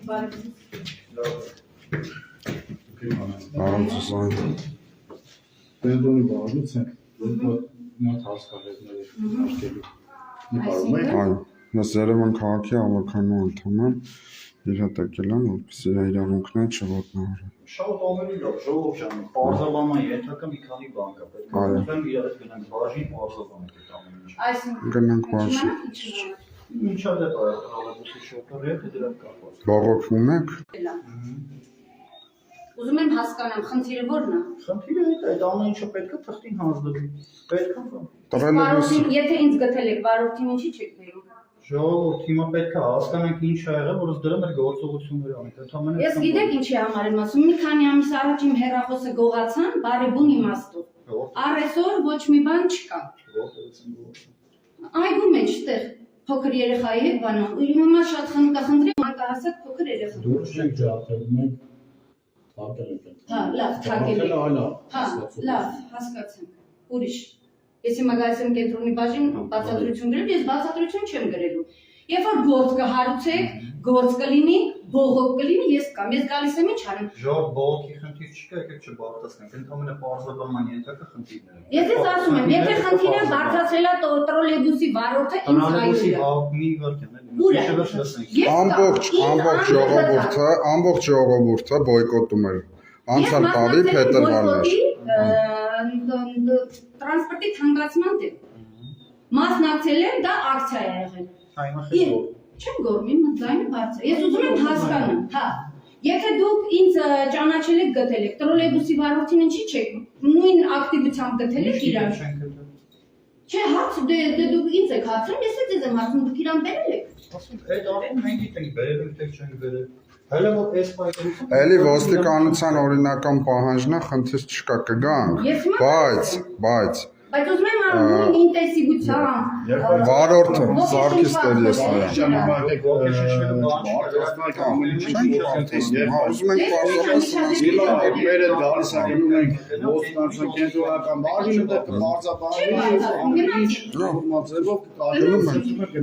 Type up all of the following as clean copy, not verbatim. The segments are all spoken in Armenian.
Բարոց Սուսան։ Բենզոնի բաղանից ենք, նոտ հասկալետները աշկելու։ Այո, ես Երևան քաղաքի ավականու անդամ եմ, իր հետ եկել եմ, որպեսզի իրավունքները չոտնահարի։ Շատ ամենի լավ, ժողով ջան, պարզաբանման ենթակա մի քանի բան կա, պետք է ուզում իրար հետ գնանք բաժին պարզաբանենք այդ ամեն ինչը։ Գնանք բաժին։ Ինչա դեպ ռոլեբուսի շոֆորի հետ դրանք կապված։ Բողոքվում եք։ Ուզում եմ հասկանամ, խնդիրը ո՞րն է։ Խնդիրը այդ ամեն ինչը պետք է թղթին հանձնվի։ Պետք է։ Եթե ինձ գտել եք վարորդին ինչի չեք բերում։ Ժողովուրդ, հիմա պետք է հասկանանք ինչ ա եղել, որ դրա մեր գործողությունները անենք։ Ես գիտեք ինչի համար եմ ասում, մի քանի ամիս առաջ իմ հեռախոսը գողացան, բարեբուն իմաստով։ Առ այսօր ոչ մի բան չկա։ Այգու մեջ տեղ փոքր երեխայի հետ բանան, ու հիմա շատ խնդրի մանկահասակ փոքր երեխա։ Դուրս չենք ջարդել, մենք թակել ենք։ Հա, լավ, թակել եք։ Հա, լավ, հասկացանք։ Ուրիշ։ Ես հիմա գալիս եմ կենտրոնի բաժին բացատրություն գրել, ես բացատրություն չեմ գրելու։ Երբ որ գործ կհարուցեք, գործ կլինի, բողոք կլինի, ես կամ ես գալիս եմ ինչ անեմ։ Ժողով բողոքի խնդիր չկա, եկեք չբարձրացնենք, ընդհանրապես պարզաբանման ենթակա խնդիրներ են։ Ես ես ասում եմ, եթե խնդիրը բարձրացրել է տրոլեյբուսի վարորդը, ինձ տրոլեյբուսի ամբողջ ժողովուրդը բոյկոտում էր։ Անցյալ տարի փետրվարն էր։ Տրանսպորտի թանկացման դեմ։ Մասնակցել եմ, դա ակցիա է եղել։ Չեմ գոռում, իմ ձայնը բարձր է։ Ես ուզում եմ հասկանամ, հա։ Եթե դուք ինձ ճանաչել եք, գտել եք, տրոլեյբուսի վարորդին ինչի չեք նույն ակտիվությամբ գտել եք իրար։ Չէ, հարց դուք ինձ եք հարցնում, ես էլ ձեզ եմ հարցնում, դուք իրան բերել եք։ Ասում այդ արդեն մենք գիտենք, բերել ենք, թե չենք բերել։ Հələ որ այս պայքարությունը Էլի ոստիկանության օրինական պահանջն է, խնդիր չկա, կգանք, բայց ուզում եմ նույն ինտենսիվությամբ վարորդը Սարգիս Տերեսյան։ Ուզում ենք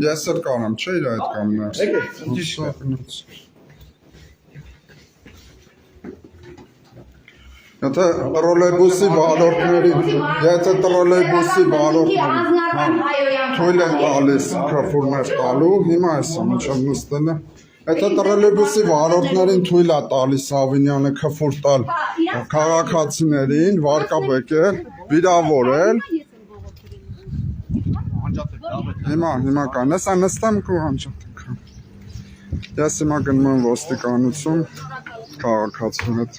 Ես էլ կանեմ, չէ՞ իր այդ կամնաս։ Եթե տրոլեյբուսի վարորդներին թույլ են տալիս քրֆուրներ տալու, հիմա այս ամենը նստել է։ Եթե տրոլեյբուսի վարորդներին թույլ է տալիս Ավինյանը քրֆուր տալ քաղաքացիներին, վարկաբեկել, վիրավորել։ Հիմա կան, ես նստեմ ու անջատենք։ Ես հիմա գնում եմ ոստիկանություն քաղաքացու հետ։